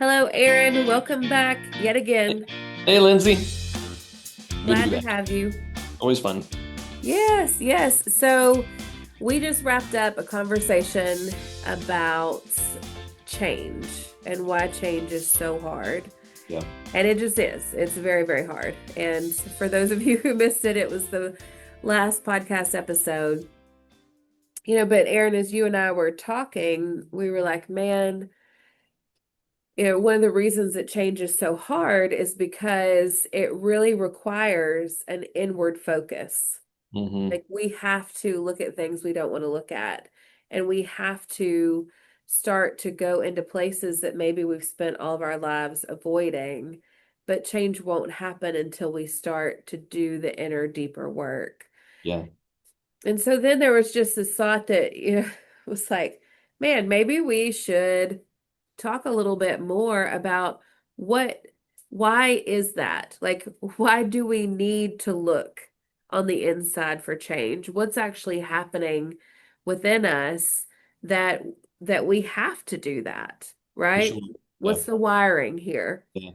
Hello, Aaron. Welcome back yet again. Hey, Lindsay. Good to be Glad to back. have you. Always fun. Yes, yes. So, we just wrapped up a conversation about change and why change is so hard. Yeah. And it just is. It's very, very hard. And for those of you who missed it, it was the last podcast episode. But Aaron, as you and I were talking, we were like, man, one of the reasons that change is so hard is because it really requires an inward focus. Hmm. Like we have to look at things we don't want to look at, and we have to start to go into places that maybe we've spent all of our lives avoiding, but change won't happen until we start to do the inner, deeper work. Yeah. And so then there was just this thought that, was like, man, maybe we should talk a little bit more about what, why is that? Like, why do we need to look on the inside for change? What's actually happening within us that that we have to do that, For sure. right? Yeah. What's the wiring here? Yeah.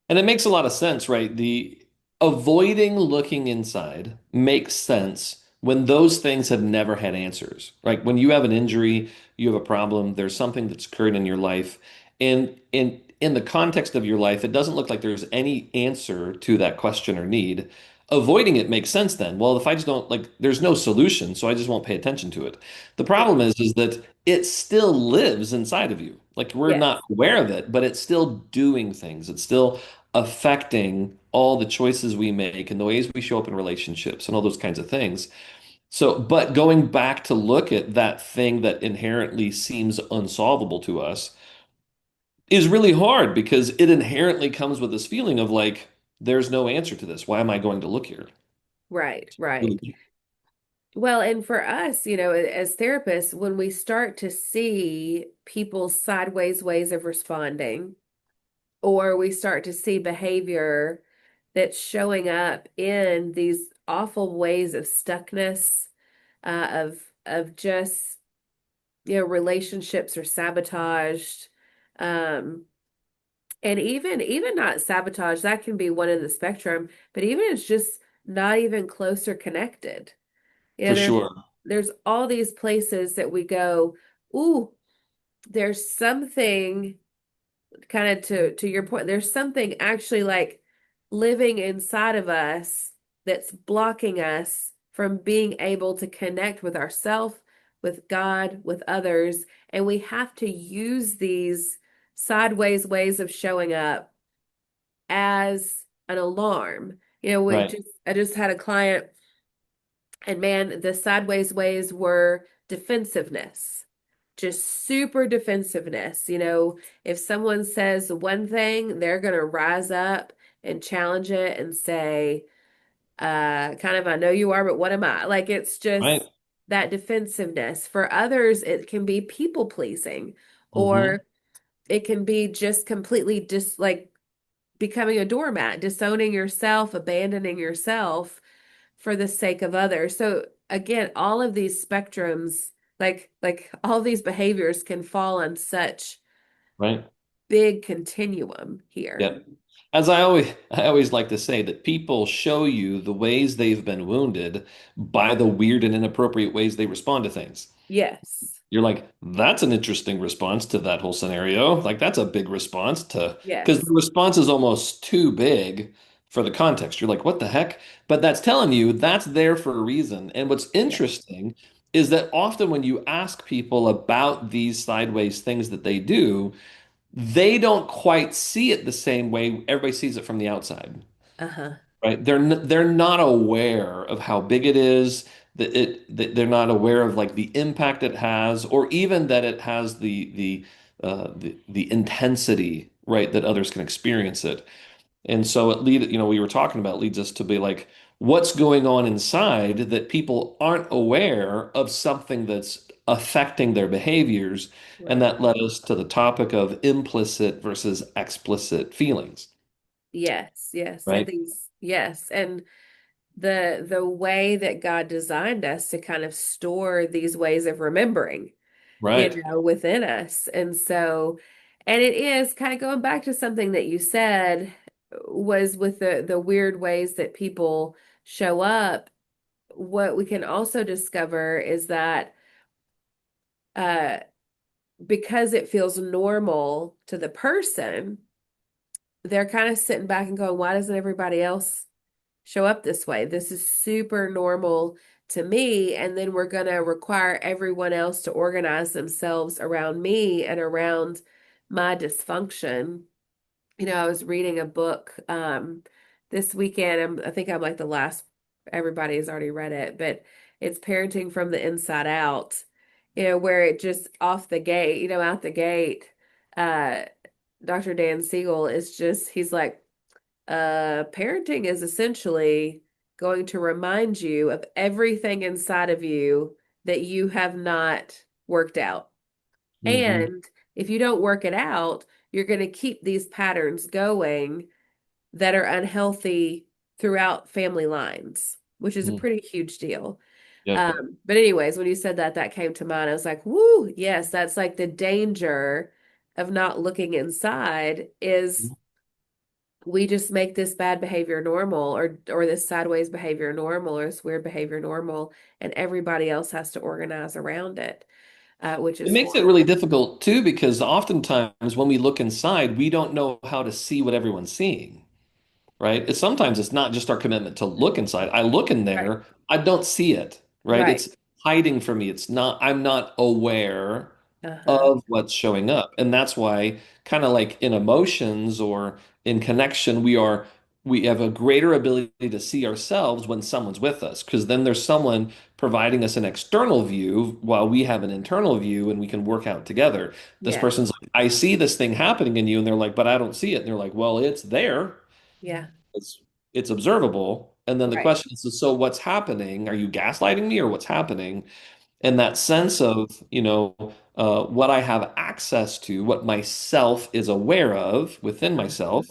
And it makes a lot of sense, right? The avoiding looking inside makes sense when those things have never had answers. Right? When you have an injury, you have a problem, there's something that's occurred in your life, and in the context of your life, it doesn't look like there's any answer to that question or need. Avoiding it makes sense then. Well, if I just don't like, there's no solution, so I just won't pay attention to it. The problem is that it still lives inside of you. Like we're Yes. not aware of it, but it's still doing things. It's still affecting all the choices we make and the ways we show up in relationships and all those kinds of things. So, but going back to look at that thing that inherently seems unsolvable to us is really hard because it inherently comes with this feeling of like, there's no answer to this. Why am I going to look here? Right, right. Really? Well, and for us, as therapists, when we start to see people's sideways ways of responding, or we start to see behavior that's showing up in these awful ways of stuckness, of just, relationships are sabotaged. Um, and even not sabotage, that can be one in the spectrum, but even it's just not even close or connected. For There's sure. there's all these places that we go, ooh, there's something kind of to your point, there's something actually like living inside of us that's blocking us from being able to connect with ourselves, with God, with others, and we have to use these sideways ways of showing up as an alarm. Right. I just had a client, and man, the sideways ways were defensiveness, just super defensiveness. If someone says one thing, they're going to rise up and challenge it and say, kind of, I know you are, but what am I? Like, it's Right. just that defensiveness. For others, it can be people pleasing, Hmm. or it can be just completely like becoming a doormat, disowning yourself, abandoning yourself for the sake of others. So again, all of these spectrums, like all these behaviors can fall on such Right. big continuum here. Yeah. As I always like to say that people show you the ways they've been wounded by the weird and inappropriate ways they respond to things. Yes. You're like, that's an interesting response to that whole scenario. Like that's a big response to because Yes. the response is almost too big for the context. You're like, what the heck? But that's telling you that's there for a reason. And what's Yes. interesting is that often when you ask people about these sideways things that they do, they don't quite see it the same way everybody sees it from the outside, Uh-huh. right? They're not aware of how big it is, that they're not aware of like the impact it has, or even that it has the intensity, right, that others can experience it. And so we were talking about leads us to be like, what's going on inside that people aren't aware of something that's affecting their behaviors. And Right. that led us to the topic of implicit versus explicit feelings, Yes. Yes. And right? these, yes. And the way that God designed us to kind of store these ways of remembering, Right. within us. And so, And it is kind of going back to something that you said was with the weird ways that people show up. What we can also discover is that uh, because it feels normal to the person, they're kind of sitting back and going, why doesn't everybody else show up this way? This is super normal to me. And then we're going to require everyone else to organize themselves around me and around my dysfunction. I was reading a book this weekend. I think I'm like the last, everybody has already read it, but it's Parenting from the Inside Out, where it just off the gate, out the gate, uh, Dr. Dan Siegel is just, he's like, parenting is essentially going to remind you of everything inside of you that you have not worked out. Hmm. And if you don't work it out, you're going to keep these patterns going that are unhealthy throughout family lines, which is a Hmm. pretty huge deal. Yep. But anyways, when you said that, that came to mind. I was like, woo, yes, that's like the danger of not looking inside is we just make this bad behavior normal or this sideways behavior normal or this weird behavior normal, and everybody else has to organize around it, which It is makes it really horrible. difficult too, because oftentimes when we look inside, we don't know how to see what everyone's seeing, right? Sometimes it's not just our commitment to look inside. I look in Right. there, I don't see it, right? Right. It's hiding from me. I'm not aware Uh-huh. of what's showing up. And that's why, kind of like in emotions or in connection, we have a greater ability to see ourselves when someone's with us, because then there's someone providing us an external view while we have an internal view and we can work out together. This Yeah. person's like, I see this thing happening in you, and they're like, but I don't see it. And they're like, well, it's there. Yeah. It's it's observable. And then the Right. question is, so what's happening? Are you gaslighting me or what's happening? And that sense of, what I have access to, what myself is aware of within Uh-huh. myself.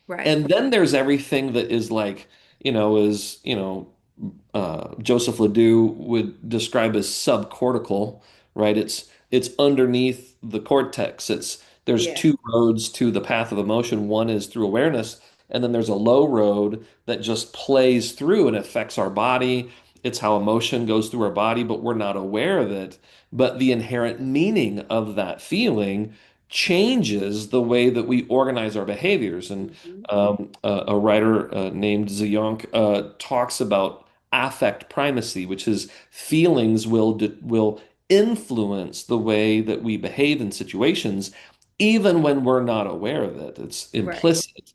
Right. And then there's everything that is like, Joseph Ledoux would describe as subcortical, right? It's underneath the cortex. There's Yeah. two roads to the path of emotion. One is through awareness, and then there's a low road that just plays through and affects our body. It's how emotion goes through our body, but we're not aware of it. But the inherent meaning of that feeling changes the way that we organize our behaviors. And Hmm. a writer named Ziyonk talks about affect primacy, which is feelings will influence the way that we behave in situations, even when we're not aware of it. It's Right. implicit.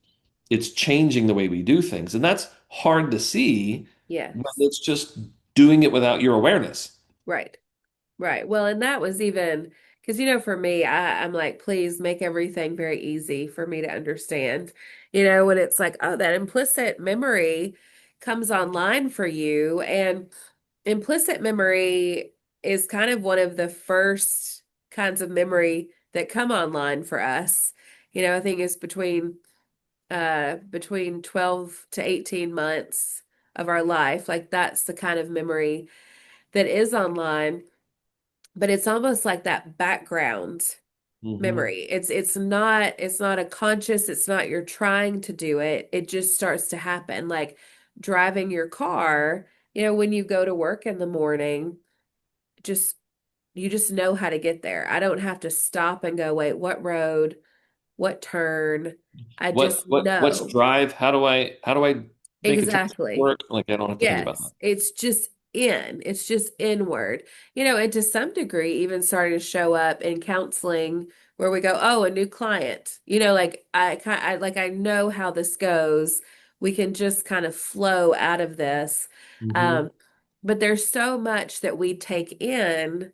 It's changing the way we do things, and that's hard to see when Yes. it's just doing it without your awareness. Right. Right. Well, and that was even because, for me, I'm like, please make everything very easy for me to understand. When it's like, oh, that implicit memory comes online for you. And implicit memory is kind of one of the first kinds of memory that come online for us. I think it's between 12 to 18 months of our life. Like that's the kind of memory that is online, but it's almost like that background Hmm. memory. It's not a conscious, it's not you're trying to do it. It just starts to happen. Like driving your car, when you go to work in the morning, just you just know how to get there. I don't have to stop and go, wait, what road, what turn? I just What's know. drive? How do I make a turn to Exactly. work? Like I don't have to think about that. Yes, it's just inward, and to some degree, even starting to show up in counseling where we go, oh, a new client, like I know how this goes. We can just kind of flow out of this. Hmm. Um, but there's so much that we take in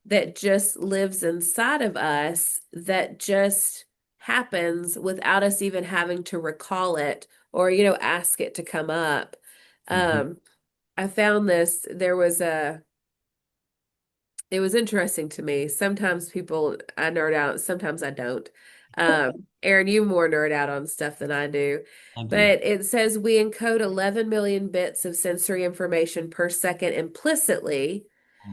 that just lives inside of us that just happens without us even having to recall it or, ask it to come up. Hmm. Um, I found this, it was interesting to me. Sometimes I nerd out, sometimes I don't. Aaron, you more nerd out on stuff than I do. I do. But it says we encode 11 million bits of sensory information per second implicitly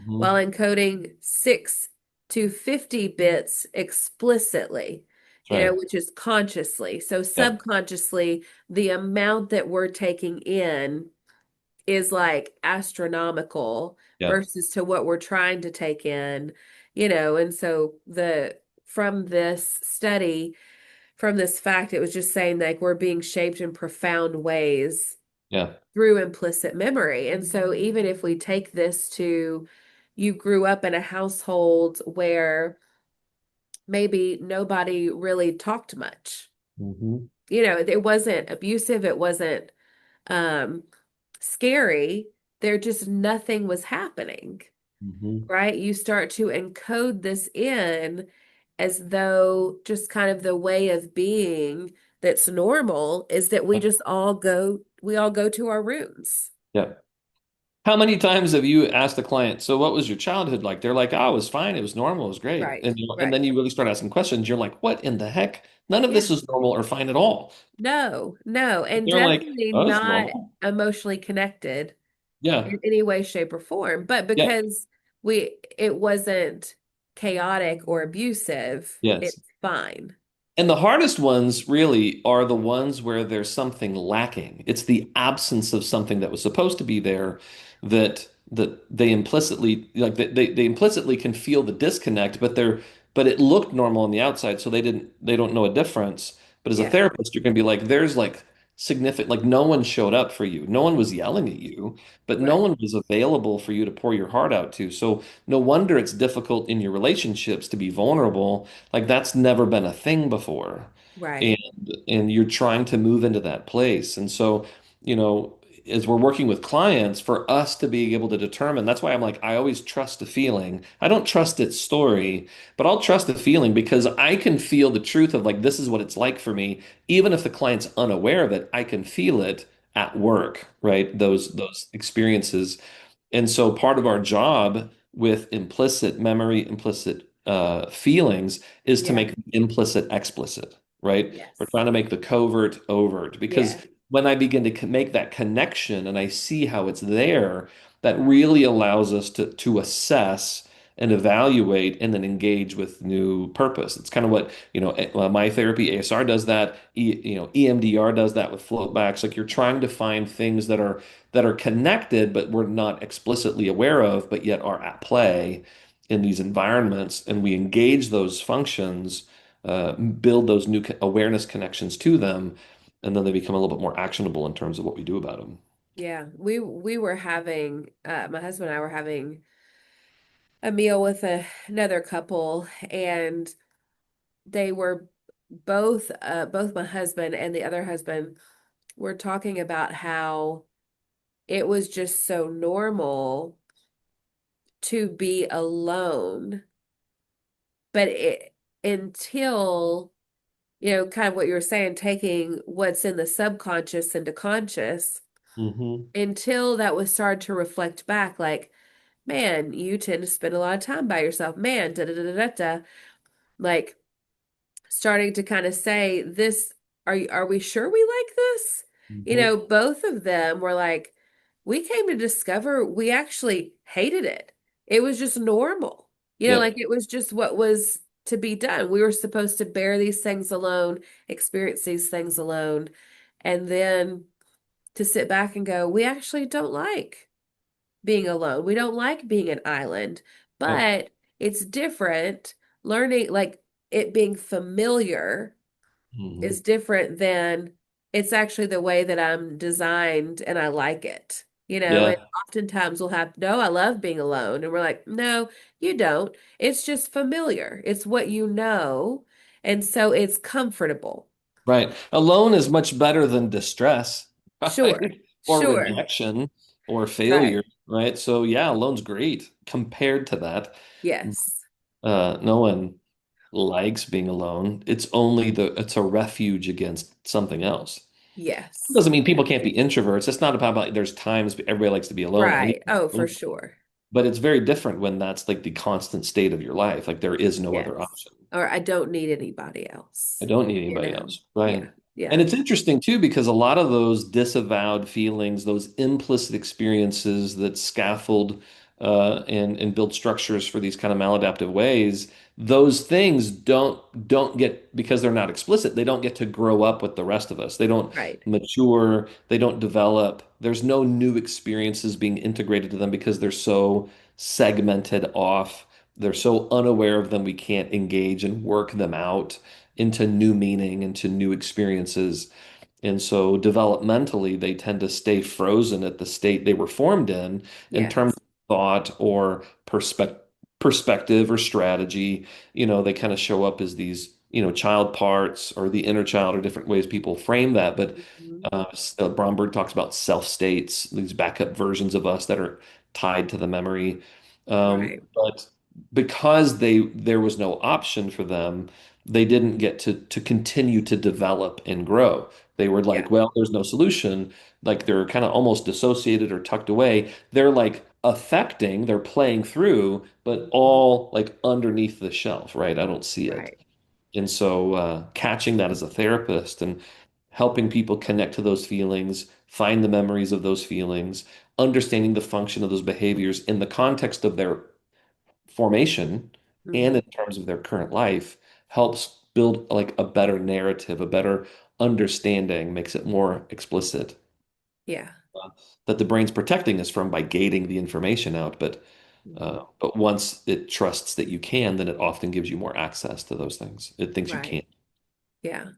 while Hmm. encoding 6 to 50 bits explicitly. That's right. which is consciously. So Yeah. subconsciously, the amount that we're taking in is like astronomical Yeah. versus to what we're trying to take in, and so from this study, from this fact, it was just saying like we're being shaped in profound ways Yeah. through implicit memory. And so even if we take this to you grew up in a household where maybe nobody really talked much. Hmm. It wasn't abusive, it wasn't um scary. There just nothing was happening, Hmm. right? You start to encode this in as though just kind of the way of being that's normal is that we all go to our rooms. Yeah. How many times have you asked the client, so what was your childhood like? They're like, oh, it was fine. It was normal. It was great. Right, And right. then you really start asking questions. You're like, what in the heck? None of Yeah. this is normal or fine at all. No, no, and They're like, definitely oh, it's not normal. emotionally connected Yeah. in any way, shape, or form. But Yeah. because it wasn't chaotic or abusive, Yes. it's fine. And the hardest ones really are the ones where there's something lacking. It's the absence of something that was supposed to be there that they implicitly they implicitly can feel the disconnect, but it looked normal on the outside, so they don't know a difference. But as a Yeah, therapist, you're gonna be like, there's like significant like no one showed up for you. No one was yelling at you, but no right, one was available for you to pour your heart out to. So no wonder it's difficult in your relationships to be vulnerable like that's never been a thing before. right. And you're trying to move into that place. And so, you know, as we're working with clients, for us to be able to determine, that's why I'm like, I always trust the feeling. I don't trust its story, but I'll trust the feeling because I can feel the truth of like, this is what it's like for me. Even if the client's unaware of it, I can feel it at work, right? Those experiences. And so part of our job with implicit memory, implicit feelings is to Yeah, make the implicit explicit, right? We're yes. trying to make the covert overt because Yeah, when I begin to make that connection and I see how it's there, that really allows us to assess and evaluate and then engage with new purpose. It's kind of what, my therapy, ASR does that, EMDR does that with float backs. Like you're trying to find things that are connected, but we're not explicitly aware of, but yet are at play in these environments. And we engage those functions, build those new awareness connections to them, and then they become a little bit more actionable in terms of what we do about them. yeah. We were having my husband and I were having a meal with another couple, and they were both my husband and the other husband were talking about how it was just so normal to be alone, but until, kind of what you were saying, taking what's in the subconscious into conscious, Hmm. until that was started to reflect back, like, man, you tend to spend a lot of time by yourself, man, da da da da da, like starting to kind of say this, are we sure we like this? Hmm. Both of them were like, we came to discover we actually hated it. It was just normal. Like Yep. it was just what was to be done. We were supposed to bear these things alone, experience these things alone, and then to sit back and go, we actually don't like being alone. We don't like being an island, Yep. but it's different. Learning, like it being familiar, Hmm. is different than it's actually the way that I'm designed and I like it. And Yeah. oftentimes we'll have, no, I love being alone. And we're like, no, you don't. It's just familiar. It's what you know. And so it's comfortable. Right. Alone is much better than distress, Sure. right? Or Sure. rejection or Right. failure, right? So yeah, alone's great compared to that. Yes. No one likes being alone. It's a refuge against something else. Yes. Doesn't mean people Yes. can't be introverts. It's not about there's times everybody likes to be alone. Right. Oh, for Anyone, sure. but it's very different when that's like the constant state of your life. Like there is no other Yes. option. Or I don't need anybody I else. don't need anybody else. Yeah. Right. And Yeah. it's interesting too, because a lot of those disavowed feelings, those implicit experiences that scaffold and build structures for these kind of maladaptive ways, those things don't get, because they're not explicit, they don't get to grow up with the rest of us. They don't Right. mature, they don't develop. There's no new experiences being integrated to them because they're so segmented off. They're so unaware of them, we can't engage and work them out into new meaning, into new experiences. And so developmentally, they tend to stay frozen at the state they were formed in terms Yes. of thought or perspective or strategy. They kind of show up as these, child parts or the inner child, or different ways people frame that. But Mhm. Bromberg talks about self states, these backup versions of us that are tied to the memory. Right. But because there was no option for them, they didn't get to continue to develop and grow. They were Yeah. like, well, there's no solution. Like they're kind of almost dissociated or tucked away. They're like affecting, they're playing through, but Mhm. all like underneath the shelf, right? I don't see it. Right. And so catching that as a therapist and helping people connect to those feelings, find the memories of those feelings, understanding the function of those behaviors in the context of their formation and in Mhm. terms of their current life helps build like a better narrative, a better understanding, makes it more explicit Yeah. uh, that the brain's protecting us from by gating the information out. Mhm. But once it trusts that you can, then it often gives you more access to those things. It thinks you Right. can't. Yeah.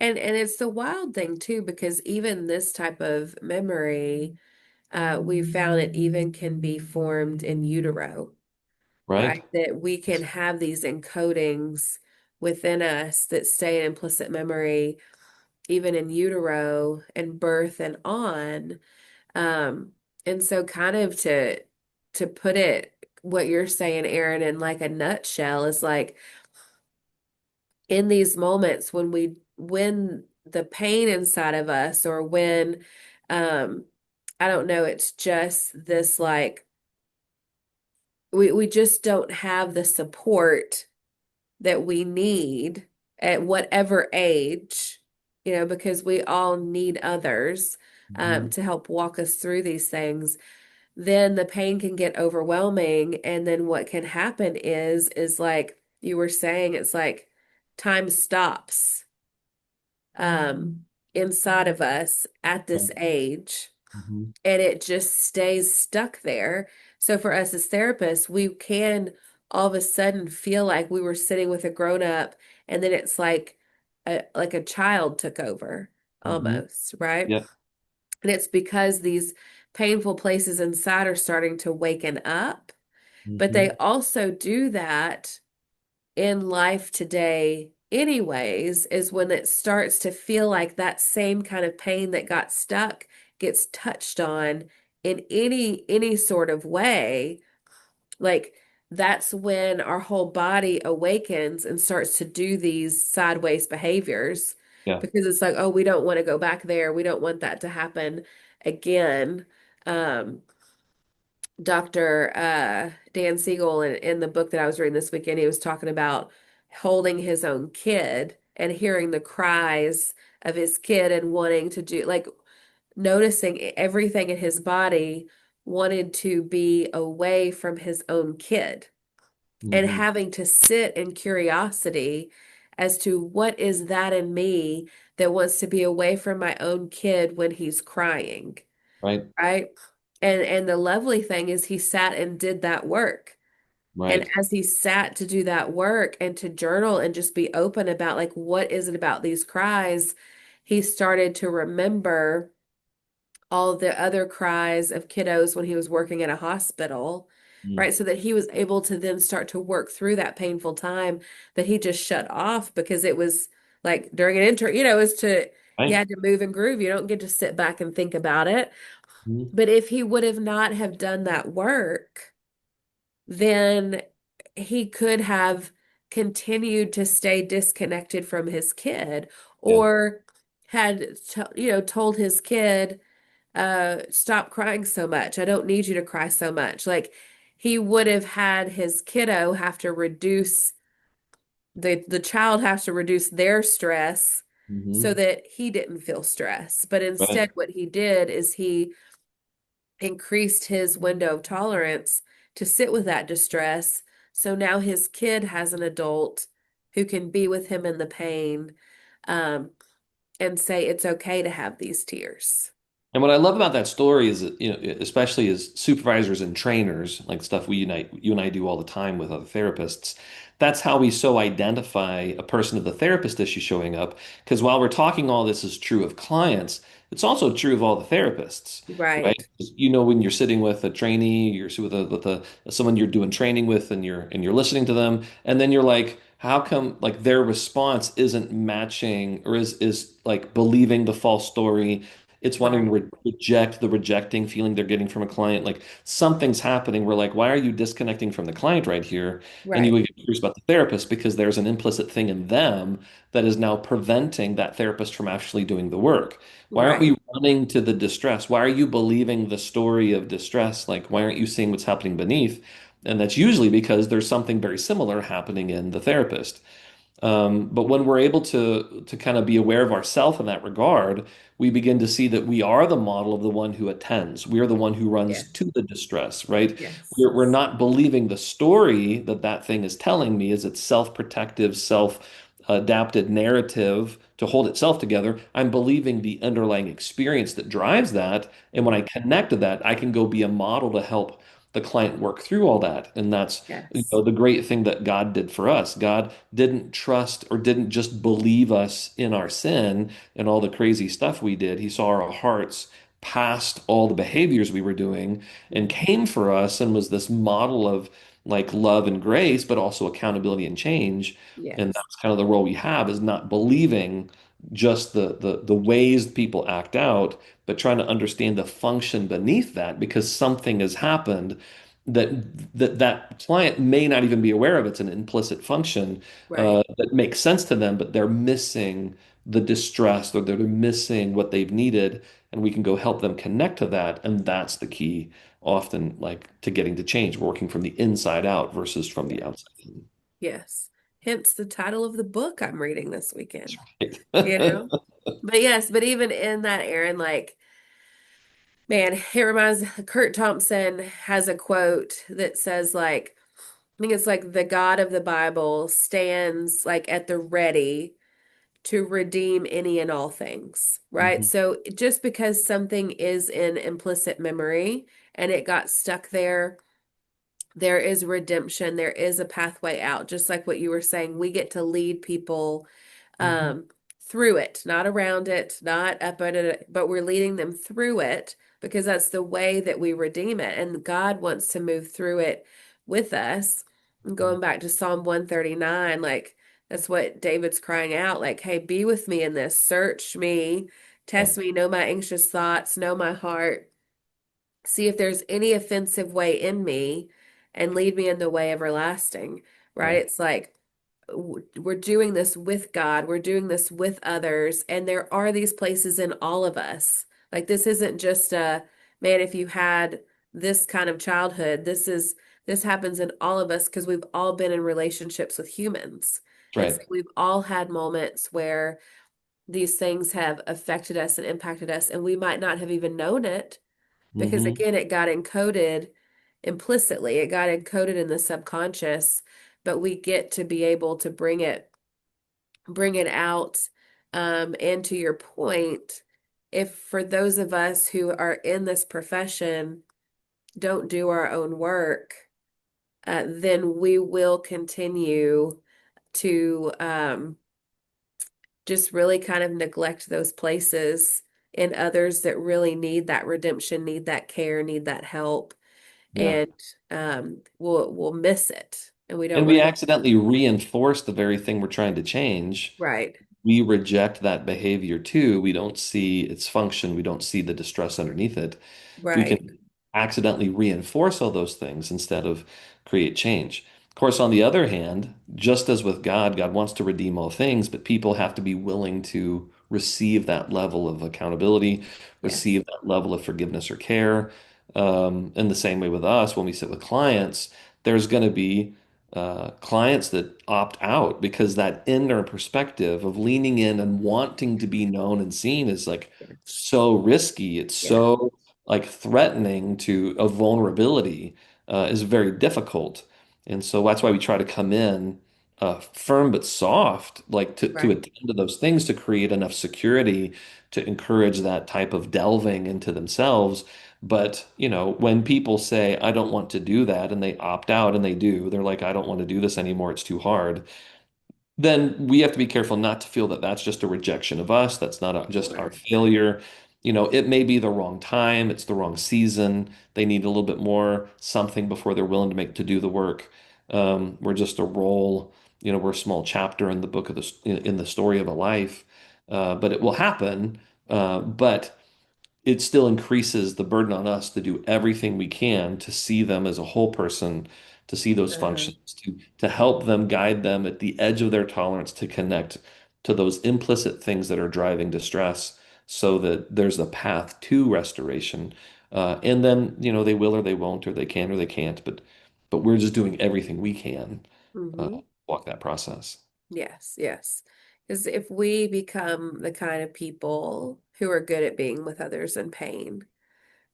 And it's the wild thing too, because even this type of memory, we found it even can be formed in utero, Right? right? That we can have these encodings within us that stay in implicit memory, even in utero and birth and on. Um, and so kind of to put it what you're saying, Aaron, in like a nutshell is like in these moments when the pain inside of us or when um I don't know, it's just this like we just don't have the support that we need at whatever age, because we all need others Mhm. to help walk us through these things. Then the pain can get overwhelming, and then what can happen is like you were saying, it's like time stops inside of us at this age, Mhm. and it just stays stuck there. So for us as therapists, we can all of a sudden feel like we were sitting with a grown up, and then it's like a child took over Mhm. almost, right? Yep. And it's because these painful places inside are starting to waken up, but they Mhm. also do that in life today anyways, is when it starts to feel like that same kind of pain that got stuck gets touched on in any sort of way. Like that's when our whole body awakens and starts to do these sideways behaviors, Yeah. because it's like, oh, we don't want to go back there, we don't want that to happen again. um Dr. Dan Siegel in the book that I was reading this weekend, he was talking about holding his own kid and hearing the cries of his kid and wanting to do, like, noticing everything in his body wanted to be away from his own kid, and Mhm. having to sit in curiosity as to what is that in me that wants to be away from my own kid when he's crying, Right. right? And the lovely thing is he sat and did that work. And Right. as he sat to do that work and to journal and just be open about like what is it about these cries, he started to remember all the other cries of kiddos when he was working at a hospital, Mm. right? So that he was able to then start to work through that painful time that he just shut off because it was like during an intern, is to, you Right. had to move and groove. You don't get to sit back and think about it. Mhm. But if he would have not have done that work, then he could have continued to stay disconnected from his kid, Yeah. or had told his kid, stop crying so much, I don't need you to cry so much. Like he would have had his kiddo have to reduce, the child has to reduce their stress so Mhm. that he didn't feel stress. But Right. instead what he did is he increased his window of tolerance to sit with that distress. So now his kid has an adult who can be with him in the pain, um, and say it's okay to have these tears. And what I love about that story is that, especially as supervisors and trainers, like stuff you and I do all the time with other therapists, that's how we so identify a person of the therapist issue showing up. Because while we're talking all this is true of clients, it's also true of all the therapists, right? Right, 'Cause when you're sitting with a trainee, you're sitting with someone you're doing training with, and you're listening to them, and then you're like, how come like their response isn't matching or is like believing the false story? It's wanting to right, reject the rejecting feeling they're getting from a client. Like something's happening. We're like, why are you disconnecting from the client right here? And you right, would get curious about the therapist because there's an implicit thing in them that is now preventing that therapist from actually doing the work. Why aren't right. we running to the distress? Why are you believing the story of distress? Like, why aren't you seeing what's happening beneath? And that's usually because there's something very similar happening in the therapist. But when we're able to kind of be aware of ourselves in that regard, we begin to see that we are the model of the one who attends. We are the one who runs Yes, to the distress, right? yes, We're not believing the story that that thing is telling me is its self-protective, self-adapted narrative to hold itself together. I'm believing the underlying experience that drives that. And when I connect to that, I can go be a model to help the client work through all that. And that's yes, the great thing that God did for us. God didn't trust or didn't just believe us in our sin and all the crazy stuff we did. He saw our hearts past all the behaviors we were doing and mhm, came for us and was this model of like love and grace, but also accountability and change. And yes, that's kind of the role we have is not believing just the ways people act out, but trying to understand the function beneath that because something has happened that client may not even be aware of. It's an implicit function right, that makes sense to them, but they're missing the distress or they're missing what they've needed, and we can go help them connect to that. And that's the key, often, like to getting to change, working from the inside out versus from the yeah, outside in. yes. Hence the title of the book I'm reading this weekend, you Right. know? But yes, but even in that, Aaron, like, man, it reminds Kurt Thompson has a quote that says, like, I think it's like the God of the Bible stands like at the ready to redeem any and all things, right? Mhm. So just because something is in implicit memory and it got stuck there, there is redemption, there is a pathway out. Just like what you were saying, we get to lead people Mhm. um, through it, not around it, not up at it, but we're leading them through it because that's the way that we redeem it. And God wants to move through it with us. And going back to Psalm 139, like that's what David's crying out, like, hey, be with me in this, search me, Right. test me, know my anxious thoughts, know my heart, see if there's any offensive way in me, and lead me in the way everlasting, right? Right. It's like, we're doing this with God, we're doing this with others, and there are these places in all of us. Like this isn't just a man, if you had this kind of childhood, this happens in all of us because we've all been in relationships with humans. It's Right. like we've all had moments where these things have affected us and impacted us, and we might not have even known it because Hmm. again, it got encoded implicitly, it got encoded in the subconscious, but we get to be able to bring it out. And to your point, if for those of us who are in this profession don't do our own work, then we will continue to just really kind of neglect those places in others that really need that redemption, need that care, need that help, Yeah. and we'll miss it, and we don't And want we to. accidentally reinforce the very thing we're trying to change. Right, We reject that behavior too. We don't see its function. We don't see the distress underneath it. We right, can accidentally reinforce all those things instead of create change. Of course, on the other hand, just as with God, God wants to redeem all things, but people have to be willing to receive that level of accountability, yes, receive that level of forgiveness or care. In the same way with us, when we sit with clients, there's going to be clients that opt out because that inner perspective of leaning in and wanting to be known and seen is like yes, so risky. It's yeah, so like threatening to a vulnerability. is very difficult. And so that's why we try to come in firm but soft, like to Right. attend to those things to create enough security to encourage that type of delving into themselves. But, when people say, I don't want to do that, and they opt out and they do, they're like, I don't want to do this anymore. It's too hard. Then we have to be careful not to feel that that's just a rejection of us. That's not just our Sure. failure. It may be the wrong time. It's the wrong season. They need a little bit more something before they're willing to do the work. We're just a role. We're a small chapter in the book of in the story of a life. But it will happen. But it still increases the burden on us to do everything we can to see them as a whole person, to see those Uh-huh. functions, to help them, guide them at the edge of their tolerance to connect to those implicit things that are driving distress so that there's a path to restoration. And then, they will or they won't, or they can or they can't, but we're just doing everything we can uh, Hmm. walk that process. Yes, yes. Because if we become the kind of people who are good at being with others in pain,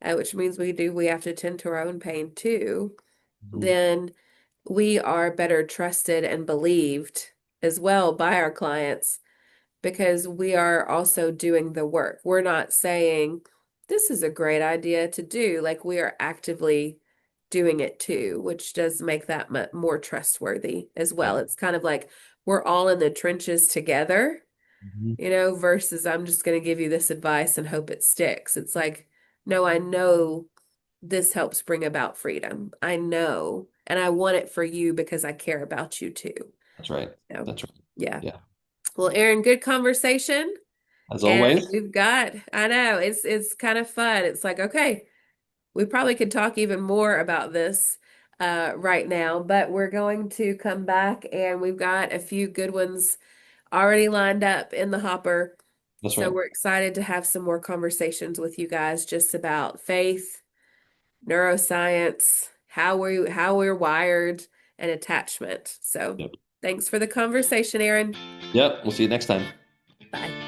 which means we have to tend to our own pain too, Mhm. then we are better trusted and believed as well by our clients because we are also doing the work. We're not saying, this is a great idea to do. Like we are actively doing it too, which does make that more trustworthy as Yeah. well. It's kind of like we're all in the trenches together, Mhm. versus I'm just going to give you this advice and hope it sticks. It's like, no, I know this helps bring about freedom. I know, and I want it for you because I care about you too. That's right. So, That's right. yeah. Yeah. Well, Erin, good conversation. As And always, I know, it's kind of fun. It's like, okay, we probably could talk even more about this right now, but we're going to come back and we've got a few good ones already lined up in the hopper. that's So right. we're excited to have some more conversations with you guys just about faith, neuroscience, how we're wired, and attachment. So Yep. thanks for the conversation, Erin. Yep. We'll see you next time. Bye.